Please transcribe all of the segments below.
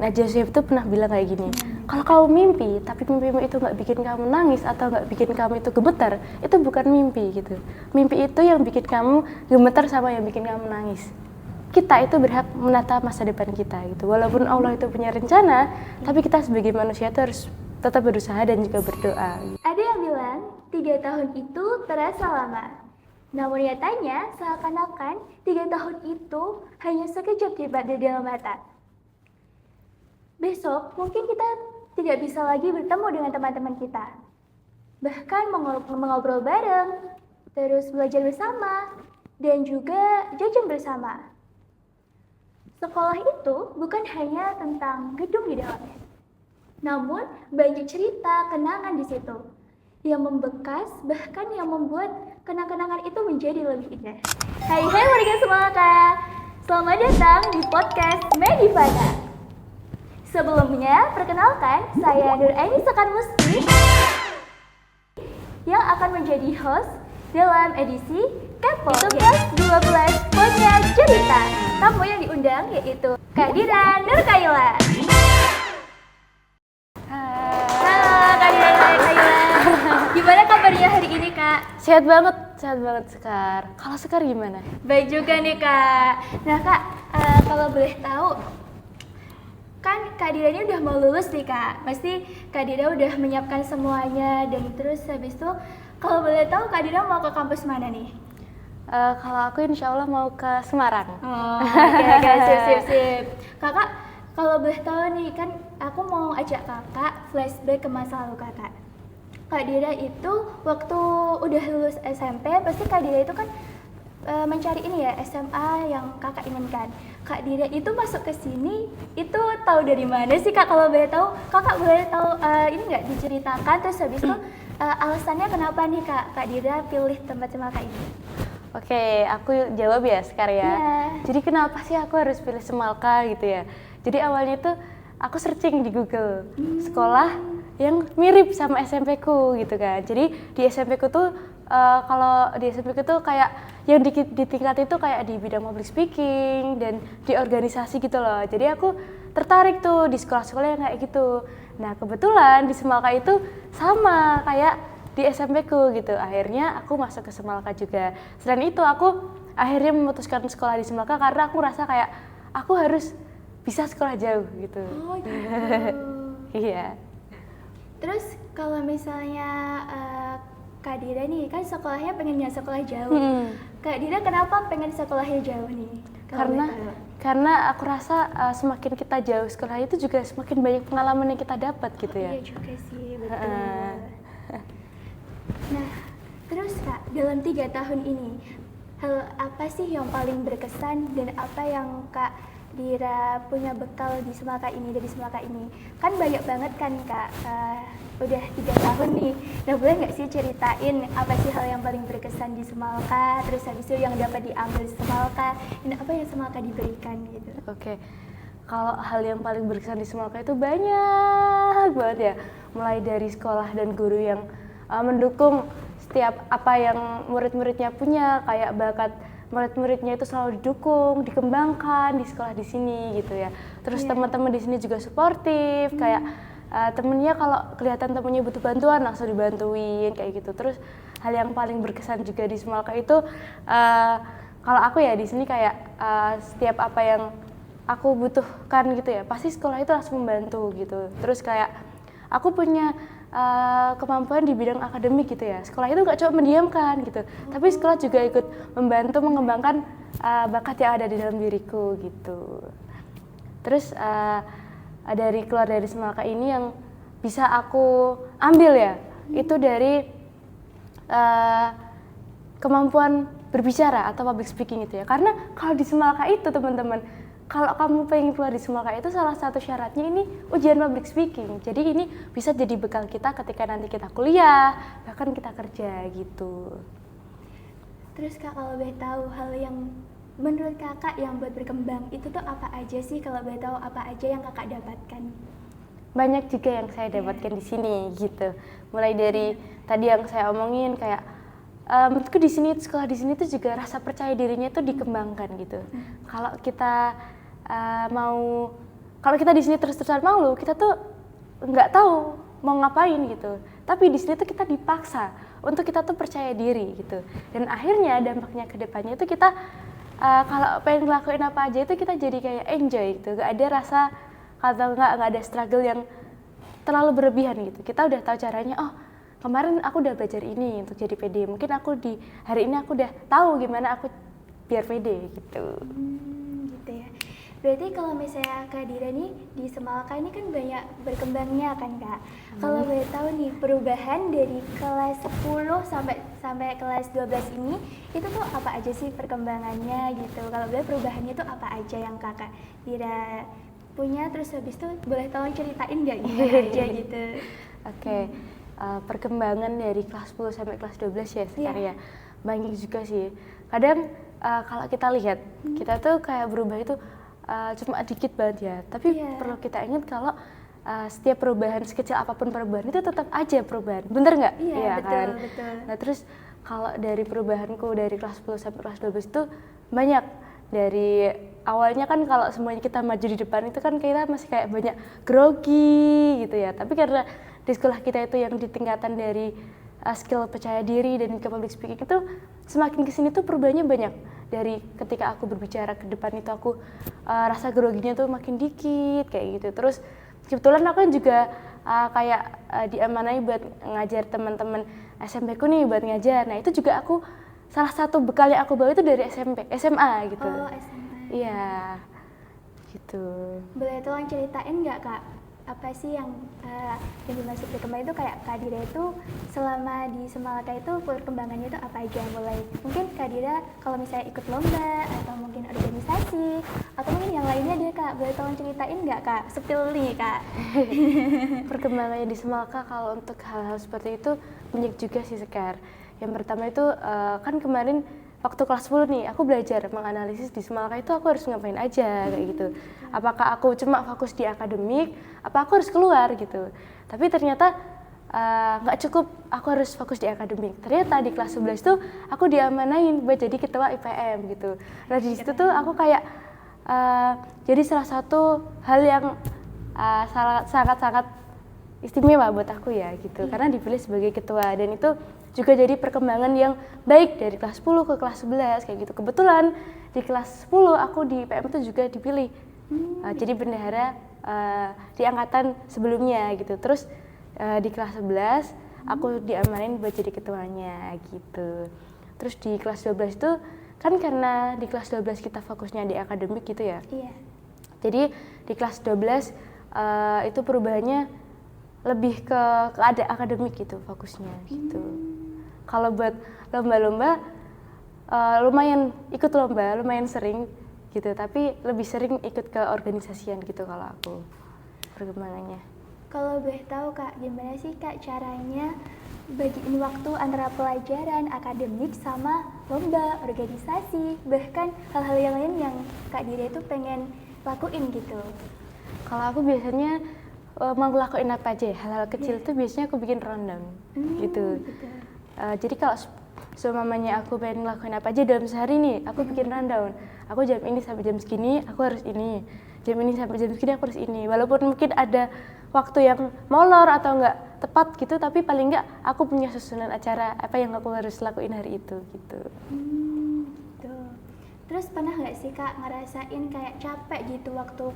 Najwa Shihab tuh pernah bilang kayak gini, kalau kamu mimpi tapi mimpimu itu nggak bikin kamu nangis atau nggak bikin kamu itu gemetar, itu bukan mimpi gitu. Mimpi itu yang bikin kamu gemetar sama yang bikin kamu nangis. Kita itu berhak menata masa depan kita gitu. Walaupun Allah itu punya rencana, tapi kita sebagai manusia itu harus tetap berusaha dan juga berdoa. Ada yang bilang 3 tahun itu terasa lama. Namun nyatanya seakan-akan 3 tahun itu hanya sekejap tiba di dalam mata. Besok mungkin kita tidak bisa lagi bertemu dengan teman-teman kita. Bahkan mengobrol bareng, terus belajar bersama, dan juga jajan bersama. Sekolah itu bukan hanya tentang gedung di dalamnya. Namun banyak cerita, kenangan di situ yang membekas, bahkan yang membuat kenang-kenangan itu menjadi lebih indah. Hai warga Semalaka, selamat datang di podcast Medivana. Sebelumnya, perkenalkan, saya Nur Aini Sekan Musti yang akan menjadi host dalam edisi Kepo itu Plus 12 Punya Cerita. Tamu yang diundang yaitu Kak Dira Nurkaila. Gimana kabarnya hari ini, Kak? Sehat banget Sekar. Kalau Sekar gimana? Baik juga nih, Kak. Nah, Kak, kalau boleh tahu, kan Kak Dira ini udah mau lulus nih, Kak. Pasti Kak Dira udah menyiapkan semuanya, dan terus habis itu, kalau boleh tahu Kak Dira mau ke kampus mana nih? Kalau aku insya Allah mau ke Semarang. Oh, oke, sip. Kakak, kalau boleh tahu nih, kan aku mau ajak kakak flashback ke masa lalu kakak. Kak Dira itu waktu udah lulus SMP, pasti Kak Dira itu kan mencari ini ya, SMA yang kakak inginkan. Kak Dira itu masuk ke sini, itu tahu dari mana sih, Kak? Kalau boleh tahu, kakak boleh tahu ini nggak diceritakan, terus habis itu alasannya kenapa nih Kak Dira pilih tempat Semalaka ini? Oke, aku jawab ya sekarang ya. Jadi kenapa sih aku harus pilih Semalaka gitu ya? Jadi awalnya tuh aku searching di Google sekolah yang mirip sama SMP ku gitu kan. Jadi di SMP ku tuh kalau di SMP ku tuh kayak yang di tingkat itu kayak di bidang public speaking dan di organisasi gitu loh. Jadi aku tertarik tuh di sekolah-sekolah yang kayak gitu. Nah kebetulan di Semalaka itu sama kayak di SMP ku gitu. Akhirnya aku masuk ke Semalaka juga. Selain itu aku akhirnya memutuskan sekolah di Semalaka karena aku rasa kayak aku harus bisa sekolah jauh gitu. Oh gitu. Iya. Terus kalau misalnya Kak Dira nih kan sekolahnya pengennya sekolah jauh. Kak Dira kenapa pengen sekolahnya jauh nih? Karena aku rasa semakin kita jauh sekolah itu juga semakin banyak pengalaman yang kita dapat gitu ya. Iya juga sih, betul. Nah, terus Kak, dalam 3 tahun ini, hal apa sih yang paling berkesan dan apa yang Kak Dira punya bekal di Semalaka ini, dari Semalaka ini? Kan banyak banget kan Kak, udah 3 tahun nih. Nah, boleh nggak sih ceritain apa sih hal yang paling berkesan di Semalaka, terus habis itu yang dapat diambil di Semalaka, dan apa yang Semalaka diberikan gitu? Oke. Kalau hal yang paling berkesan di Semalaka itu banyak banget ya. Mulai dari sekolah dan guru yang mendukung setiap apa yang murid-muridnya punya, kayak bakat murid-muridnya itu selalu didukung, dikembangkan di sekolah di sini gitu ya. Terus teman-teman di sini juga suportif, kayak temennya kalau kelihatan temennya butuh bantuan langsung dibantuin kayak gitu. Terus hal yang paling berkesan juga di Semalaka itu kalau aku ya di sini kayak setiap apa yang aku butuhkan gitu ya, pasti sekolah itu langsung membantu gitu. Terus kayak aku punya kemampuan di bidang akademik gitu ya. Sekolah itu nggak cuma mendiamkan gitu, tapi sekolah juga ikut membantu mengembangkan bakat yang ada di dalam diriku gitu. Terus dari keluar dari Semalaka ini yang bisa aku ambil ya, itu dari kemampuan berbicara atau public speaking itu ya. Karena kalau di Semalaka itu teman-teman, kalau kamu pengen keluar di Semalaka itu salah satu syaratnya ini ujian public speaking. Jadi ini bisa jadi bekal kita ketika nanti kita kuliah, bahkan kita kerja gitu. Terus Kak, kalau boleh tahu hal yang menurut kakak yang buat berkembang itu tuh apa aja sih? Kalau boleh tahu apa aja yang kakak dapatkan? Banyak juga yang saya dapatkan di sini gitu. Mulai dari tadi yang saya omongin kayak menurutku di sini sekolah di sini tuh juga rasa percaya dirinya tuh dikembangkan gitu. Kalau kita mau kalau kita di sini terus-terusan malu, kita tuh nggak tahu mau ngapain gitu. Tapi di sini tuh kita dipaksa untuk kita tuh percaya diri gitu. Dan akhirnya dampaknya ke depannya itu kita kalau pengen ngelakuin apa aja itu kita jadi kayak enjoy gitu. Gak ada rasa atau nggak ada struggle yang terlalu berlebihan gitu. Kita udah tahu caranya. Oh, kemarin aku udah belajar ini untuk jadi PD. Mungkin aku di hari ini aku udah tahu gimana aku biar PD gitu. Gitu ya. Berarti kalau misalnya Kak Dira nih di Semalaka ini kan banyak berkembangnya kan Kak. Kalau boleh tahu nih perubahan dari kelas 10 sampai kelas 12 ini itu tuh apa aja sih perkembangannya gitu. Kalau boleh perubahannya tuh apa aja yang Kakak Dira punya, terus habis itu boleh tolong ceritain nggak gimana aja gitu. Oke. Perkembangan dari kelas 10 sampai kelas 12 ya sekarang ya. Banyak juga sih. Kadang kalau kita lihat kita tuh kayak berubah itu cuma dikit banget ya, tapi perlu kita ingat kalau setiap perubahan sekecil apapun perubahan itu tetap aja perubahan, bener nggak? Iya, betul, kan? betul. Nah terus kalau dari perubahanku dari kelas 10 sampai kelas 12 itu banyak. Dari awalnya kan kalau semuanya kita maju di depan itu kan kita masih kayak banyak grogi gitu ya, tapi karena di sekolah kita itu yang di tingkatan dari skill percaya diri dan ke public speaking itu semakin kesini tuh perubahannya banyak. Dari ketika aku berbicara ke depan itu aku rasa groginya tuh makin dikit kayak gitu. Terus kebetulan aku juga kayak diamanai buat ngajar teman-teman SMP ku nih buat ngajar. Nah itu juga aku salah satu bekal yang aku bawa itu dari SMA gitu. Oh, SMA. Iya, gitu. Boleh tolong ceritain nggak Kak, apa sih yang dimaksud berkembang itu kayak Kak Dira itu selama di Semalaka itu perkembangannya itu apa aja? Mulai mungkin Kak Dira kalau misalnya ikut lomba atau mungkin organisasi atau mungkin yang lainnya deh Kak, boleh tolong ceritain nggak Kak? Spill nih Kak. Perkembangannya di Semalaka kalau untuk hal-hal seperti itu banyak juga sih Sekar. Yang pertama itu kan kemarin waktu kelas 10 nih aku belajar menganalisis di Semalaka itu aku harus ngapain aja kayak gitu. Apakah aku cuma fokus di akademik, apa aku harus keluar gitu. Tapi ternyata nggak cukup aku harus fokus di akademik. Ternyata di kelas 11 tuh aku diamanain buat jadi ketua IPM gitu. Nah di situ tuh aku kayak jadi salah satu hal yang sangat-sangat istimewa buat aku ya gitu. Karena dipilih sebagai ketua dan itu juga jadi perkembangan yang baik dari kelas 10 ke kelas 11 kayak gitu. Kebetulan di kelas 10 aku di PM itu juga dipilih jadi bendahara di angkatan sebelumnya gitu. Terus di kelas 11 aku diamanin buat jadi ketuanya gitu. Terus di kelas 12 itu kan karena di kelas 12 kita fokusnya di akademik gitu ya. Iya. Jadi di kelas 12 itu perubahannya lebih ke ada akademik gitu fokusnya gitu. Kalau buat lomba-lomba lumayan ikut lomba, lumayan sering gitu, tapi lebih sering ikut ke organisasian gitu kalau aku perkembangannya. Kalau boleh tahu Kak, gimana sih Kak caranya bagiin waktu antara pelajaran akademik sama lomba, organisasi, bahkan hal-hal yang lain yang Kak Dira itu pengen lakuin gitu? Kalau aku biasanya mau ngelakuin apa aja, hal-hal kecil itu biasanya aku bikin rundown gitu. Jadi kalau seumpamanya aku pengen ngelakuin apa aja dalam sehari nih, aku bikin rundown. Aku jam ini sampai jam segini aku harus ini, jam ini sampai jam segini aku harus ini. Walaupun mungkin ada waktu yang molor atau nggak tepat gitu, tapi paling nggak aku punya susunan acara apa yang aku harus lakuin hari itu gitu. Gitu. Terus pernah nggak sih Kak ngerasain kayak capek gitu waktu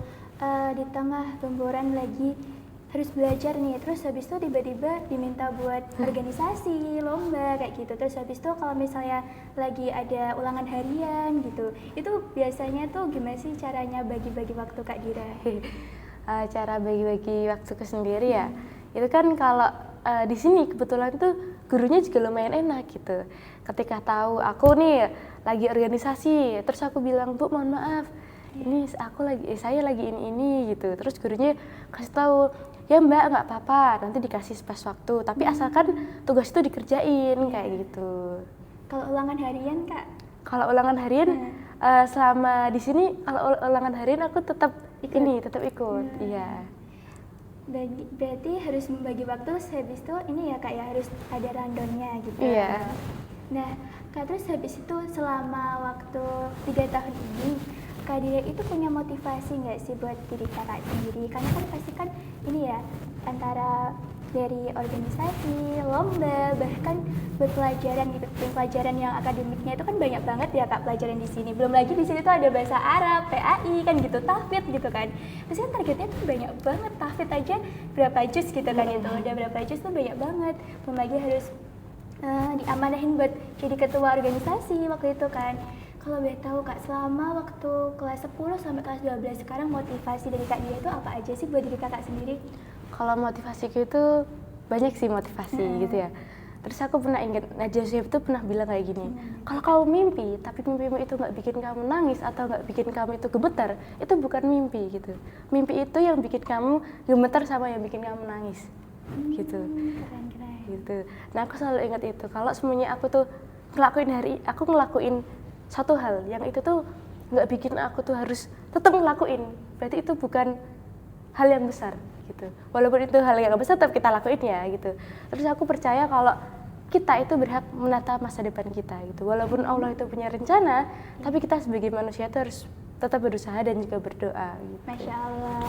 di tengah lemburan lagi harus belajar nih, terus habis itu tiba-tiba diminta buat organisasi, lomba kayak gitu. Terus habis itu kalau misalnya lagi ada ulangan harian gitu, itu biasanya tuh gimana sih caranya bagi-bagi waktu Kak Dira? Cara bagi-bagi waktuku sendiri ya, itu kan kalau di sini kebetulan tuh gurunya juga lumayan enak gitu. Ketika tahu aku nih lagi organisasi, terus aku bilang, Bu mohon maaf, ini saya lagi ini gitu. Terus gurunya kasih tahu, ya Mbak nggak apa-apa, nanti dikasih space waktu, tapi asalkan tugas itu dikerjain kayak gitu. Kalau ulangan harian Kak? Kalau ulangan harian selama di sini kalau ulangan harian aku tetap ikut. Iya. Berarti harus membagi waktu, habis itu ini ya Kak ya, harus ada rundownnya gitu. Iya. Nah Kak, terus habis itu selama waktu 3 tahun ini Kak Dira itu punya motivasi nggak sih buat diri kakak sendiri? Karena kan pasti kan ini ya, antara dari organisasi, lomba, bahkan buat pelajaran gitu. Pelajaran yang akademiknya itu kan banyak banget ya Kak pelajaran di sini. Belum lagi di sini tuh ada bahasa Arab, PAI kan gitu, tahfidz gitu kan. Pasti kan targetnya tuh banyak banget, tahfidz aja berapa juz gitu kan itu. Udah berapa juz tuh banyak banget. Belum lagi harus diamanahin buat jadi ketua organisasi waktu itu kan. Kalau boleh tahu Kak, selama waktu kelas 10 sampai kelas 12 sekarang motivasi dari Kak Dia itu apa aja sih buat diri kakak sendiri? Kalau motivasiku itu banyak sih motivasi gitu ya. Terus aku pernah ingat, Najwa Shihab itu pernah bilang kayak gini, kalau kamu mimpi, tapi mimpimu itu nggak bikin kamu nangis atau nggak bikin kamu itu gemetar, itu bukan mimpi gitu. Mimpi itu yang bikin kamu gemetar sama yang bikin kamu nangis gitu. Keren. Gitu. Nah aku selalu ingat itu, kalau semuanya aku tuh ngelakuin satu hal yang itu tuh nggak bikin aku tuh harus tetap ngelakuin, berarti itu bukan hal yang besar gitu. Walaupun itu hal yang nggak besar, tetap kita lakuin ya gitu. Terus aku percaya kalau kita itu berhak menata masa depan kita gitu. Walaupun Allah itu punya rencana, tapi kita sebagai manusia itu harus tetap berusaha dan juga berdoa gitu. Masya Allah.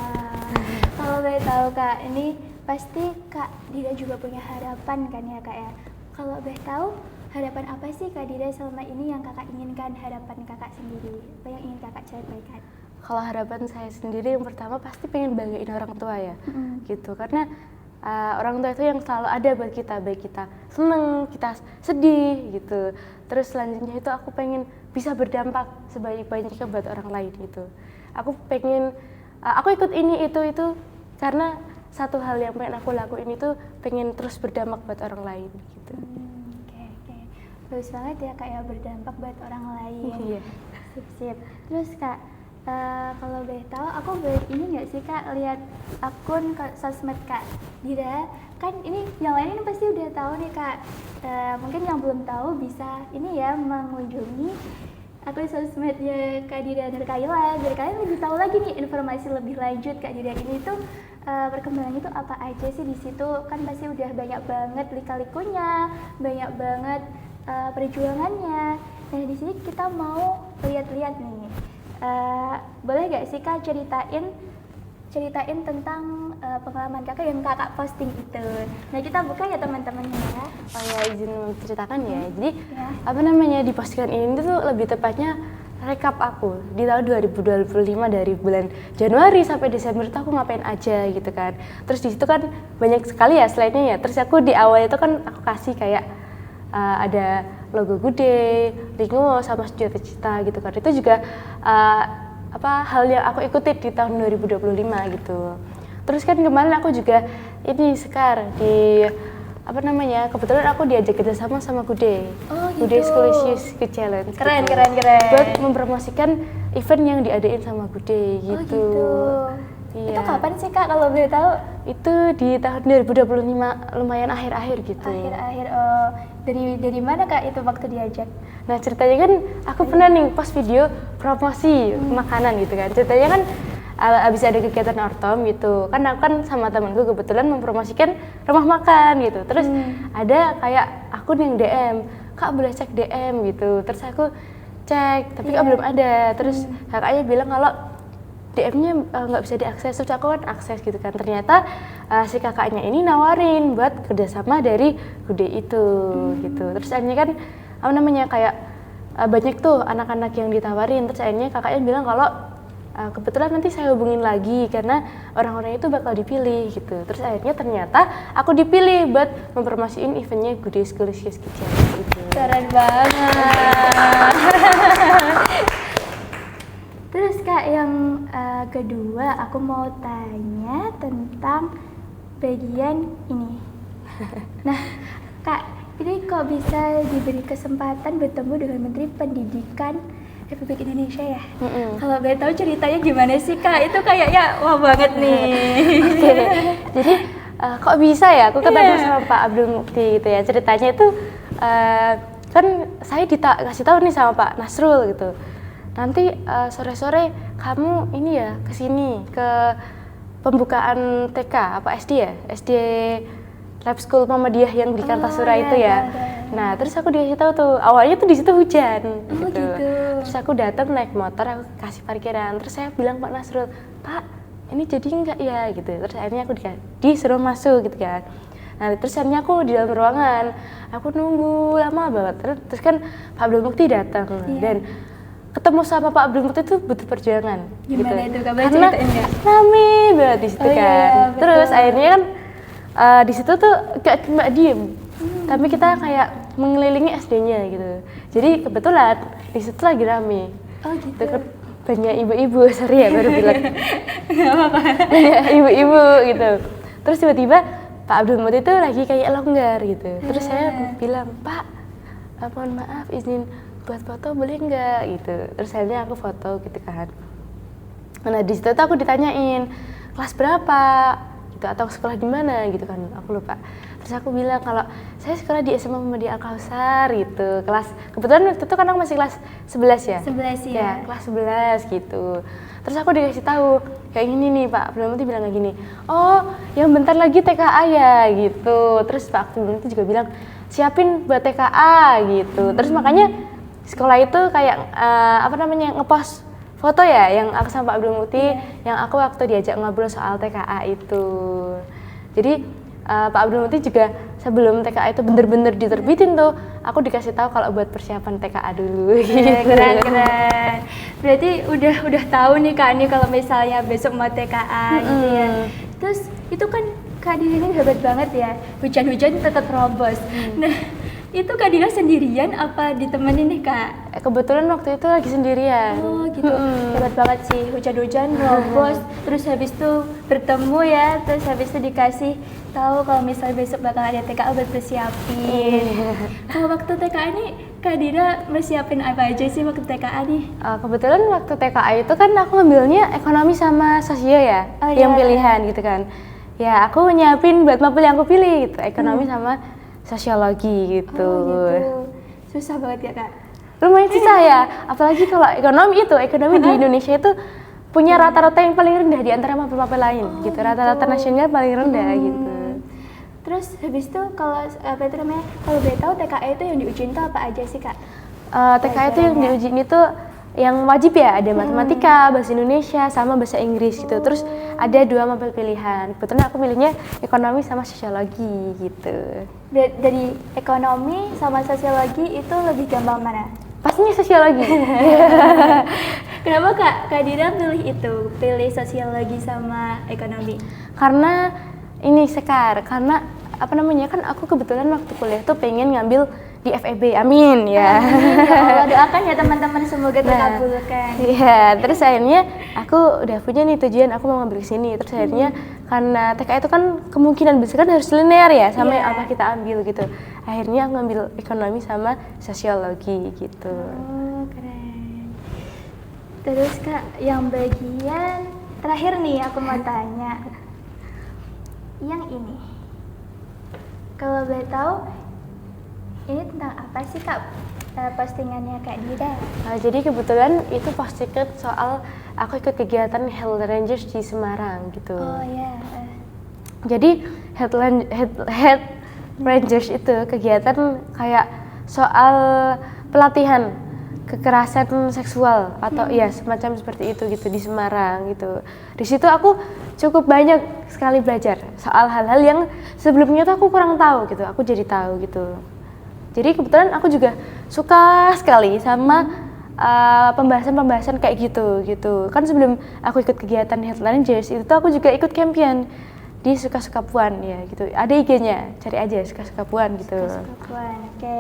Kalau boleh tahu Kak, ini pasti Kak Dida juga punya harapan kan ya Kak ya. Kalau boleh tahu, harapan apa sih Kak Dida selama ini yang kakak inginkan, harapan kakak sendiri? Apa yang ingin kakak sampaikan? Kalau harapan saya sendiri yang pertama pasti pengen banggain orang tua ya, gitu. Karena orang tua itu yang selalu ada buat kita, baik kita seneng, kita sedih gitu. Terus selanjutnya itu aku pengen bisa berdampak sebaik-baiknya buat orang lain gitu. Aku pengen, aku ikut ini itu karena satu hal yang pengen aku lakuin itu pengen terus berdampak buat orang lain gitu. Oke. Bagus banget ya Kak ya, berdampak buat orang lain. Iya. Sip. Terus Kak, kalau boleh tahu, aku boleh ini nggak sih Kak lihat akun sosmed Kak Dira? Kan ini yang lain ini pasti udah tahu nih Kak. Mungkin yang belum tahu bisa ini ya mengunjungi akun sosmednya Kak Dira Nurkaila biar kalian lebih tahu lagi nih informasi lebih lanjut Kak Dira ini tuh perkembangannya tuh apa aja sih di situ. Kan pasti udah banyak banget lika-likunya, banyak banget perjuangannya. Nah di sini kita mau lihat-lihat nih. Boleh gak sih Kak ceritain tentang pengalaman kakak yang kakak posting itu. Nah kita buka ya teman-teman ya. Oh ya, izin menceritakan ya. Jadi apa namanya, di postingan ini tuh lebih tepatnya rekap aku di tahun 2025 dari bulan Januari sampai Desember itu aku ngapain aja gitu kan. Terus di situ kan banyak sekali ya slide-nya ya. Terus aku di awal itu kan aku kasih kayak ada logo Gude, Lingo sama cita-cita gitu kan. Itu juga hal yang aku ikuti di tahun 2025 gitu. Terus kan kemarin aku juga ini Sekar di kebetulan aku diajak kerjasama sama Gude. Oh gitu. Gude Schoolisius Challenge. Keren. Buat mempromosikan event yang diadain sama Gude gitu. Oh gitu. Iya. Itu kapan sih Kak kalau boleh tahu? Itu di tahun 2025, lumayan akhir-akhir gitu. Akhir-akhir. Dari mana Kak itu waktu diajak? Nah ceritanya kan aku pernah nih post video promosi makanan gitu kan. Ceritanya kan abis ada kegiatan ortom gitu kan, aku kan sama temanku kebetulan mempromosikan rumah makan gitu. Terus ada kayak akun yang DM, Kak boleh cek DM gitu. Terus aku cek tapi kok belum ada. Terus kakaknya bilang kalau DM-nya nggak bisa diakses. Terus aku kan akses gitu kan, ternyata si kakaknya ini nawarin buat kerjasama dari Gude itu gitu. Terus akhirnya kan kayak banyak tuh anak-anak yang ditawarin. Terus akhirnya kakaknya bilang kalau kebetulan nanti saya hubungin lagi karena orang-orang itu bakal dipilih gitu. Terus akhirnya ternyata aku dipilih buat mempromosiin eventnya Gude Schoolisius gitu. Keren banget. Terus Kak yang kedua aku mau tanya tentang bagian ini. Nah Kak, ini kok bisa diberi kesempatan bertemu dengan Menteri Pendidikan Republik Indonesia ya? Kalau boleh tahu ceritanya gimana sih Kak? Itu kayaknya wah banget nih. Oke. Jadi kok bisa ya aku ketemu sama Pak Abdul Mukti gitu ya. Ceritanya itu kan saya kasih tahu nih sama Pak Nasrul gitu. Nanti sore-sore kamu ini ya kesini ke pembukaan TK apa SD ya? SD Lab School Muhammadiyah yang di Kartasura itu ya. Nah, terus aku dikasih tahu tuh, awalnya tuh di situ hujan gitu. Terus aku datang naik motor, aku kasih parkiran. Terus saya bilang Pak Nasrul, Pak, ini jadi enggak ya gitu. Terus akhirnya aku disuruh masuk gitu kan. Nah terus akhirnya aku di dalam ruangan, aku nunggu lama banget. Terus kan Pak Abdul Mukti datang dan ketemu sama Pak Abdul Mukti itu butuh perjuangan. Gimana gitu. itu kabar Karena ceritanya? rame banget di situ Oh, kan. iya, Terus betul. akhirnya kan di situ tuh kayak cuma diem. Tapi kita kayak mengelilingi SD-nya gitu. Jadi kebetulan di situ lagi rame. Oh gitu. Itu kan banyak ibu-ibu, sorry ya baru bilang. Banyak ibu-ibu gitu. Terus tiba-tiba Pak Abdul Mukti itu lagi kayak longgar gitu. Terus saya bilang, Pak, mohon maaf izin buat foto boleh nggak gitu. Terus akhirnya aku foto gitu kan. Nah di situ tuh aku ditanyain kelas berapa gitu atau sekolah di mana gitu kan, aku lupa. Terus aku bilang kalau saya sekolah di SMA Muhammadiyah Al Kausar gitu. Kebetulan waktu itu kan aku masih kelas 11 ya. 11 ya. Ya, kelas 11 gitu. Terus aku dikasih tahu kayak gini nih Pak Abdul Mukti bilang kayak gini. Oh, yang bentar lagi TKA ya gitu. Terus Pak Abdul Mukti juga bilang siapin buat TKA gitu. Terus makanya sekolah itu kayak ngepost foto ya yang aku sama Pak Abdul Mukti yang aku waktu diajak ngobrol soal TKA itu. Jadi Pak Abdul Mukti juga sebelum TKA itu bener-bener diterbitin tuh, aku dikasih tahu kalau buat persiapan TKA dulu. Keren. Berarti udah tahu nih Kak nih kalau misalnya besok mau TKA gitu ya. Terus itu kan Kak Dira ini hebat banget ya. Hujan-hujan tetap robos. Nah, itu Kak Dira sendirian apa ditemenin nih Kak? Kebetulan waktu itu lagi sendirian. Oh gitu, hebat banget sih, hujan-hujan robos, terus habis itu bertemu ya, terus habis itu dikasih tahu kalau misalnya besok bakal ada TKA buat persiapin. Kalau waktu TKA ini Kak Dira persiapin apa aja sih waktu TKA nih? Kebetulan waktu TKA itu kan aku ngambilnya ekonomi sama sosio ya, Oh, yang iya. pilihan gitu kan. Ya aku nyiapin buat mapel yang aku pilih gitu, ekonomi sama sosiologi gitu. Oh gitu, susah banget ya Kak? Lumayan susah ya, apalagi kalau ekonomi di Indonesia itu punya rata-rata yang paling rendah di antara mapel-mapel lain gitu, rata-rata nasional paling rendah gitu. Terus habis itu kalau apa itu namanya, kalau boleh tahu TKA itu yang diujiin tuh apa aja sih Kak? TKA itu yang diujiin itu yang wajib ya, ada matematika, bahasa Indonesia, sama bahasa Inggris gitu. Terus ada 2 mapel pilihan, kebetulan aku pilihnya ekonomi sama sosiologi gitu. Dari ekonomi sama sosiologi itu lebih gampang mana? Pastinya sosiologi. Kenapa Kak Dira pilih sosiologi sama ekonomi? Karena ini karena kan aku kebetulan waktu kuliah tuh pengen ngambil di FEB, amin ya. Ya Allah, doakan ya teman-teman semoga terkabulkan. Iya, terus akhirnya aku udah punya nih tujuan aku mau ngambil sini. Terus akhirnya karena TKA itu kan kemungkinan besar kan harus linear ya sama yang apa kita ambil gitu. Akhirnya aku ngambil ekonomi sama sosiologi gitu. Oh, keren. Terus Kak, yang bagian terakhir nih aku mau tanya. Yang ini. Kalau boleh tahu ini tentang apa sih Kak postingannya Kak Dira? Jadi kebetulan itu postingan soal aku ikut kegiatan Health Rangers di Semarang gitu. Oh ya. Jadi Health Rangers itu kegiatan kayak soal pelatihan kekerasan seksual atau ya semacam seperti itu gitu di Semarang gitu. Di situ aku cukup banyak sekali belajar soal hal-hal yang sebelumnya tuh aku kurang tahu gitu. Aku jadi tahu gitu. Jadi kebetulan aku juga suka sekali sama pembahasan-pembahasan kayak gitu. Kan sebelum aku ikut kegiatan Health Rangers itu tuh aku juga ikut campaign di Suka-Suka Puan ya gitu. Ada IG-nya, cari aja Suka-Suka Puan gitu. Suka-Suka Puan, oke.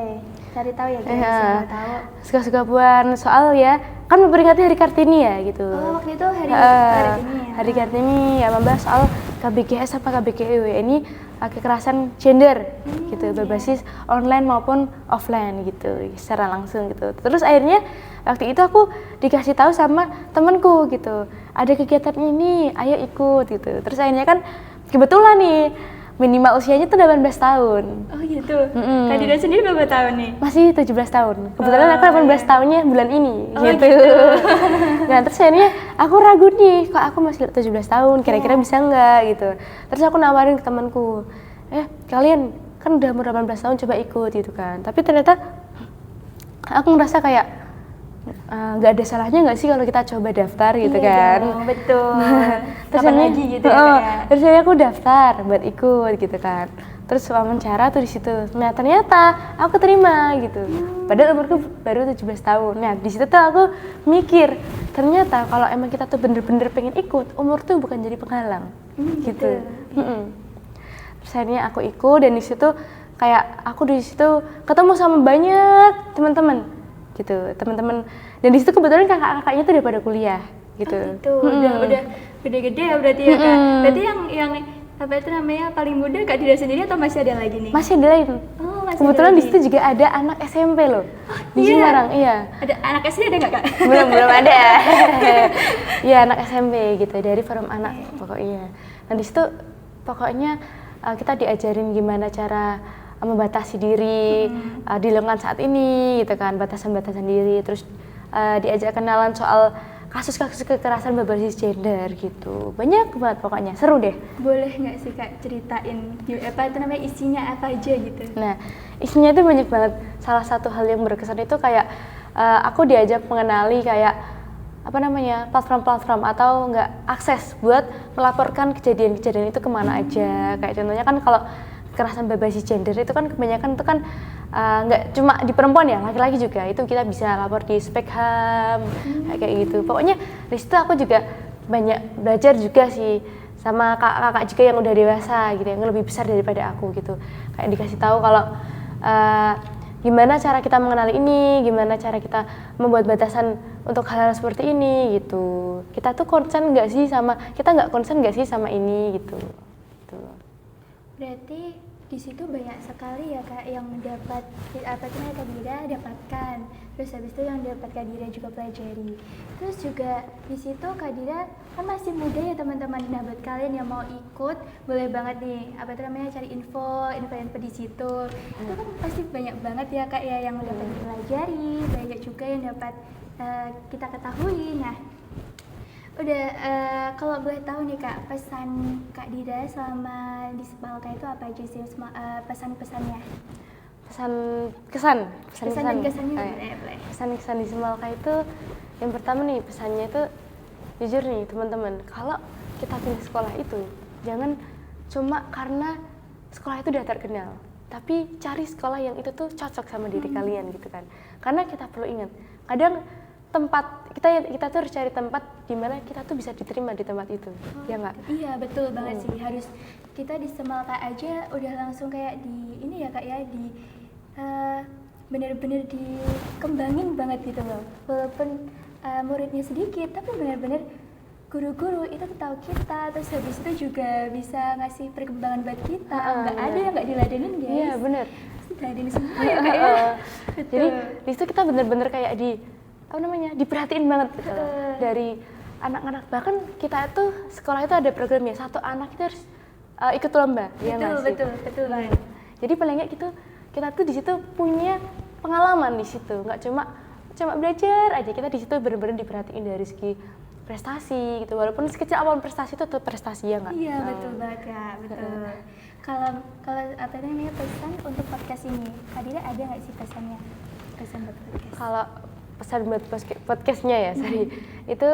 Cari tahu ya guys, siapa tahu. Suka-Suka Puan soal ya kan memperingati Hari Kartini ya gitu. Oh, waktu itu hari Kartini ya. Hari Kartini ya membahas soal KBGS sama KBGU ya. Ini kekerasan gender gitu, berbasis online maupun offline gitu, secara langsung gitu. Terus akhirnya waktu itu aku dikasih tahu sama temanku gitu, ada kegiatan ini, ayo ikut gitu. Terus akhirnya kan kebetulan nih minimal usianya tuh 18 tahun. Oh gitu. Kak Dira sendiri berapa tahun nih? Masih 17 tahun. Kebetulan aku 18 tahunnya bulan ini gitu. Nah, terus akhirnya aku ragu nih, kok aku masih 17 tahun, kira-kira bisa nggak gitu. Terus aku nawarin ke temanku, kalian kan udah umur 18 tahun coba ikut gitu kan. Tapi ternyata aku ngerasa kayak nggak ada salahnya nggak sih kalau kita coba daftar gitu Iya kan. dong, betul. Terus Kapan ini lagi gitu ya, Kak, ya? terus akhirnya aku daftar buat ikut gitu kan. Terus wawancara tuh di situ. Nah ternyata aku terima gitu. Padahal umurku baru 17 tahun. Nah di situ tuh aku mikir ternyata kalau emang kita tuh bener-bener pengen ikut, umur tuh bukan jadi penghalang gitu. Terus akhirnya aku ikut dan di situ kayak aku di situ ketemu sama banyak teman-teman gitu, teman-teman. Dan di situ kebetulan kakak-kakaknya tuh udah pada kuliah gitu. Oh gitu, udah gede-gede ya berarti ya Kak. Berarti yang apa itu namanya paling muda Kak Dira sendiri atau masih ada lagi nih? Masih ada lain. Oh, masih Kebetulan ada di lagi. situ juga ada anak SMP loh. Di iya? Semarang, iya. Ada anak SD ada nggak Kak? Belum ada. Iya, anak SMP gitu dari forum anak pokoknya. Nah, di situ pokoknya kita diajarin gimana cara membatasi diri di lingkungan saat ini gitu kan, batasan-batasan diri, terus diajak kenalan soal kasus-kasus kekerasan berbasis gender gitu. Banyak banget pokoknya, seru deh. Boleh nggak sih Kak ceritain apa itu namanya isinya apa aja gitu? Nah, isinya itu banyak banget. Salah satu hal yang berkesan itu kayak aku diajak mengenali kayak apa namanya platform-platform atau nggak akses buat melaporkan kejadian-kejadian itu kemana aja. Kayak contohnya kan kalau kekerasan berbasis gender itu kan kebanyakan itu kan nggak cuma di perempuan ya, laki-laki juga itu kita bisa lapor di Spekham kayak gitu. Pokoknya di situ aku juga banyak belajar juga sih sama kakak-kakak juga yang udah dewasa gitu, yang lebih besar daripada aku gitu. Kayak dikasih tahu kalau gimana cara kita mengenali ini, gimana cara kita membuat batasan untuk hal-hal seperti ini gitu. Kita tuh concern nggak sih sama, kita nggak concern nggak sih sama ini gitu. Berarti di situ banyak sekali ya Kak yang dapat apa itu namanya Kak Dira dapatkan. Terus habis itu yang dapat Kak Dira juga pelajari. Terus juga di situ Kak Dira kan masih muda ya teman-teman. Nah buat kalian yang mau ikut boleh banget nih apa itu namanya cari info di situ. Itu kan pasti banyak banget ya Kak ya yang dapat dipelajari, banyak juga yang dapat kita ketahui. Nah udah kalau boleh tahu nih Kak, pesan Kak Dira selama di Spalka itu apa aja sih pesan-pesannya? Pesan Dan kesannya boleh. Pesan di Semalka itu yang pertama nih, pesannya itu jujur nih teman-teman, kalau kita pilih sekolah itu jangan cuma karena sekolah itu udah terkenal, tapi cari sekolah yang itu tuh cocok sama diri kalian gitu kan. Karena kita perlu ingat, kadang tempat kita tuh harus cari tempat di mana kita tuh bisa diterima di tempat itu, ya nggak? Iya betul banget sih, harus kita di Semalka aja udah langsung kayak di ini ya Kak ya, di bener-bener dikembangin banget gitu loh. Walaupun muridnya sedikit, tapi bener-bener guru-guru itu tahu kita, terus habis itu juga bisa ngasih perkembangan buat kita. Nggak ada yang nggak diladenin guys. Iya bener. Diladenin semua ya Kak ya. Jadi di situ kita bener-bener kayak diperhatiin banget gitu loh. Dari anak-anak, bahkan kita itu sekolah itu ada programnya, satu anak itu harus ikut lomba. Betul banget. Jadi paling nggak kita tuh di situ punya pengalaman di situ, nggak cuma belajar aja, kita di situ bener-bener diperhatiin dari segi prestasi gitu, walaupun sekecil apapun prestasi itu tetap prestasi ya nggak? Iya betul banget Kak, betul. Kalau apa namanya pesan untuk podcast ini, Kak Dira ada nggak sih pesannya? Pesan buat podcast. Kalau pesan buat podcastnya ya, sorry, itu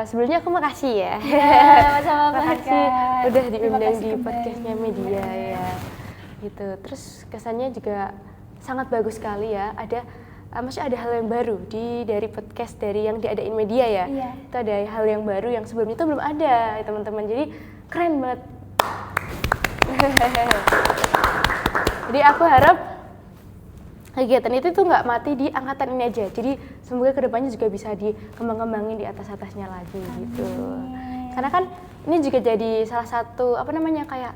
sebelumnya aku makasih ya. Sama-sama makasih Kak. udah Terima diundang kasih di kembali. podcastnya media ya. Gitu. Terus kesannya juga sangat bagus sekali ya. Maksudnya ada hal yang baru dari podcast dari yang diadain media ya. Iya. Itu ada hal yang baru yang sebelumnya itu belum ada ya, teman-teman. Jadi keren banget. Jadi aku harap kegiatan itu tuh nggak mati di angkatan ini aja. Jadi semoga kedepannya juga bisa dikembang-kembangin di atasnya lagi gitu. Karena kan ini juga jadi salah satu kayak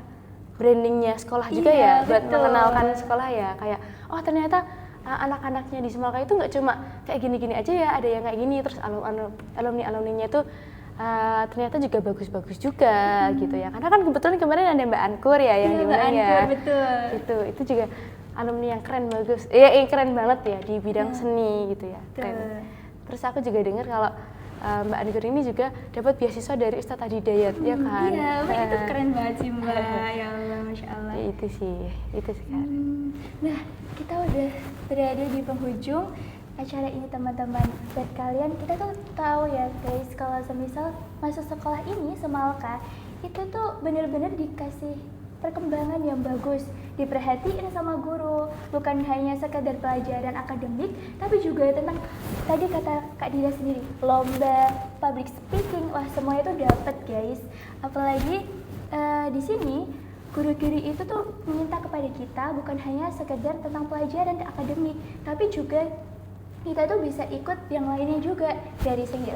brandingnya sekolah juga Iya, ya, buat betul. mengenalkan sekolah ya. Kayak oh ternyata anak-anaknya di Semalka itu nggak cuma kayak gini-gini aja ya, ada yang kayak gini. Terus alumni-alumninya itu ternyata juga bagus-bagus juga gitu ya. Karena kan kebetulan kemarin ada Mbak Ankur ya yang diundang ya. Betul. Itu juga alumni yang keren bagus. Keren banget ya di bidang seni gitu ya. Keren. Terus aku juga dengar kalau Mbak Ankur ini juga dapat beasiswa dari Ustadz Adi Dayat ya kan. Iya, itu keren banget sih Mbak. Ya Allah, Masya Allah. Ya, itu sih kan. Nah, kita udah berada di penghujung. acara ini teman-teman. Buat kalian, kita tuh tahu ya guys, kalau semisal masuk sekolah ini Semalka, itu tuh bener-bener dikasih perkembangan yang bagus, diperhatiin sama guru, bukan hanya sekedar pelajaran akademik, tapi juga tentang tadi kata Kak Dida sendiri, lomba public speaking. Wah, semuanya itu dapat guys. Apalagi di sini guru-guru itu tuh meminta kepada kita bukan hanya sekedar tentang pelajaran akademik, tapi juga kita tuh bisa ikut yang lainnya juga, dari segi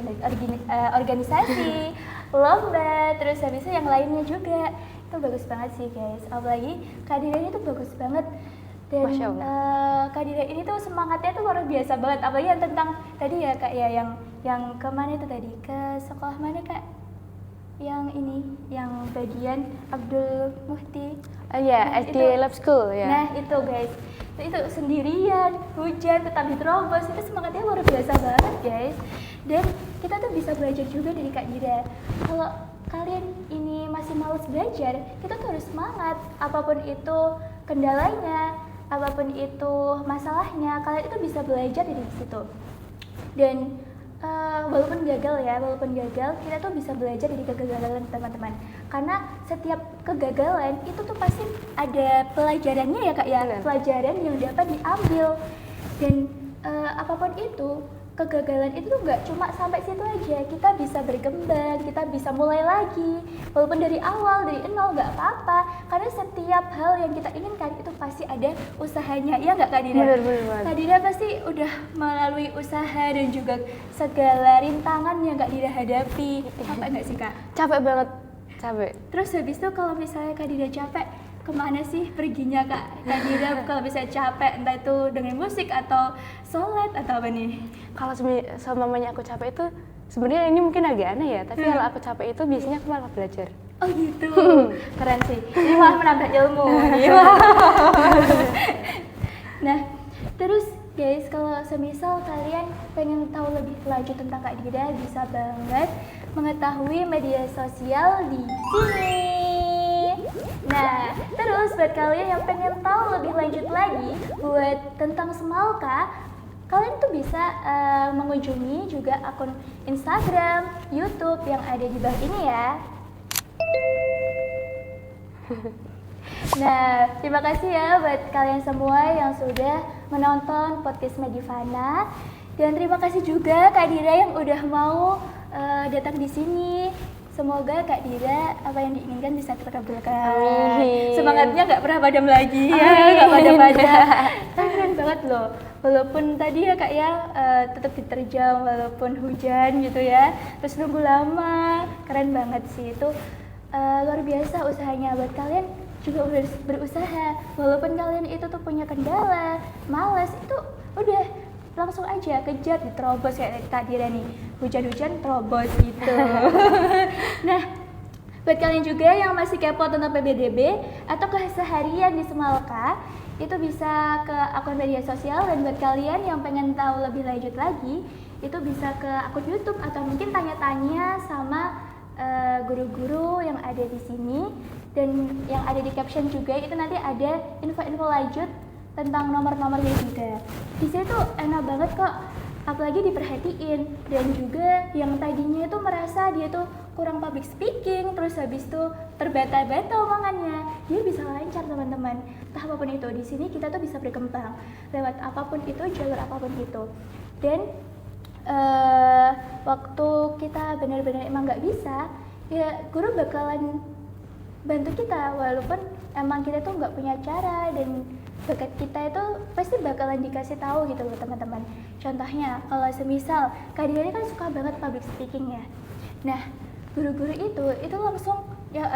organisasi, lomba, terus habis itu yang lainnya juga. Itu bagus banget sih guys, apalagi Kak Dida ini tuh bagus banget. Dan Masya Allah. Kak Dida ini tuh semangatnya tuh luar biasa banget, apalagi yang tentang tadi ya Kak ya, yang kemana itu tadi, ke sekolah mana Kak? Yang ini, yang bagian Abdul Muhti. Ya, Nah, SD itu- Lab School ya. Nah itu guys, itu sendirian, hujan, tetap diterobos, itu semangatnya luar biasa banget guys. Dan kita tuh bisa belajar juga dari Kak Dida. Kalau kalian ini masih males belajar, kita tuh harus semangat. Apapun itu kendalanya, apapun itu masalahnya, kalian itu bisa belajar dari situ. Dan walaupun gagal, kita tuh bisa belajar dari kegagalan teman-teman. Karena setiap kegagalan itu tuh pasti ada pelajarannya ya Kak ya, Benar. pelajaran yang dapat diambil. Dan apapun itu, kegagalan itu tuh nggak cuma sampai situ aja, kita bisa berkembang, kita bisa mulai lagi, walaupun dari awal, dari nol, nggak apa-apa. Karena setiap hal yang kita inginkan itu pasti ada usahanya, ya nggak Kak Dida? Benar banget. Kak Dida pasti udah melalui usaha dan juga segala rintangan yang Kak Dida hadapi. Capek nggak sih Kak? Capek banget, capek. Terus habis itu kalau misalnya Kak Dida capek, kemana sih perginya Kak Dida kalau misalnya capek, entah itu dengan musik atau sholat atau apa nih? Kalau mamanya aku capek itu sebenarnya ini mungkin agak aneh ya, tapi kalau aku capek itu biasanya aku malah belajar. Oh gitu, keren sih. Ini malah menambah ilmu. Nah, terus guys, kalau semisal kalian pengen tahu lebih lanjut tentang Kak Dida, bisa banget mengetahui media sosial di sini. Nah, terus buat kalian yang pengen tahu lebih lanjut lagi buat tentang Semalka, kalian tuh bisa mengunjungi juga akun Instagram, YouTube yang ada di bawah ini ya. Nah, terima kasih ya buat kalian semua yang sudah menonton podcast Medivana, dan terima kasih juga Kak Dira yang udah mau datang di sini. Semoga Kak Dira apa yang diinginkan bisa terkabulkan. Amin. Semangatnya nggak pernah padam lagi ya, Amin. nggak padam-padam. Keren banget loh. Walaupun tadi ya Kak ya tetap diterjang walaupun hujan gitu ya. Terus nunggu lama, keren banget sih itu. Luar biasa usahanya. Buat kalian juga harus berusaha, walaupun kalian itu tuh punya kendala, malas, itu udah langsung aja kejar, diterobos kayak Kak Dira nih, hujan-hujan terobos gitu. Nah, buat kalian juga yang masih kepo tentang PBDB atau keseharian di Semalka, itu bisa ke akun media sosial, dan buat kalian yang pengen tahu lebih lanjut lagi, itu bisa ke akun YouTube atau mungkin tanya-tanya sama guru-guru yang ada di sini, dan yang ada di caption juga itu nanti ada info-info lanjut tentang nomor-nomornya juga. Di situ tuh enak banget kok, apalagi diperhatiin, dan juga yang tadinya itu merasa dia tuh kurang public speaking, terus habis itu terbata-bata omongannya, dia bisa lancar teman-teman. Entah apapun itu, di sini kita tuh bisa berkembang lewat apapun itu, jalur apapun itu. Dan waktu kita benar-benar emang nggak bisa, ya guru bakalan bantu kita, walaupun emang kita tuh nggak punya cara, dan bakat kita itu pasti bakalan dikasih tahu gitu loh teman-teman. Contohnya kalau semisal Kak Dira ini kan suka banget public speaking ya. Nah, guru-guru itu langsung ya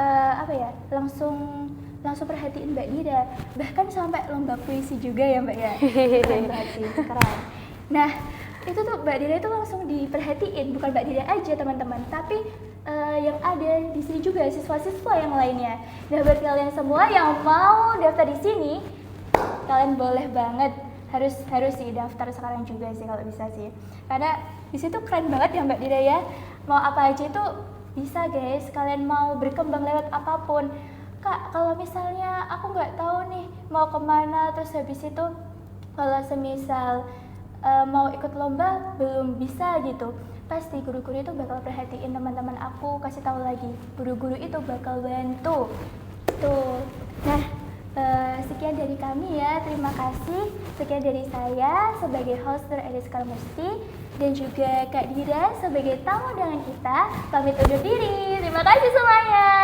langsung perhatiin Mbak Dira, bahkan sampai lomba puisi juga ya Mbak ya. Keren banget sih, keren. Nah, itu tuh Mbak Dira itu langsung diperhatiin, bukan Mbak Dira aja teman-teman, tapi yang ada di sini juga siswa-siswa yang lainnya. Nah, buat kalian semua yang mau daftar di sini, kalian boleh banget, harus sih daftar sekarang juga sih kalau bisa sih, karena di situ keren banget ya Mbak Dira ya. Mau apa aja itu bisa guys, kalian mau berkembang lewat apapun. Kak, kalau misalnya aku nggak tahu nih mau kemana, terus habis itu kalau semisal mau ikut lomba belum bisa gitu, pasti guru-guru itu bakal perhatiin teman-teman aku, kasih tahu lagi. Guru-guru itu bakal bantu. Tuh. Nah, sekian dari kami ya. Terima kasih. Sekian dari saya sebagai host Elis Kalmusti dan juga Kak Dira sebagai tamu dengan kita. Pamit undur diri. Terima kasih semuanya.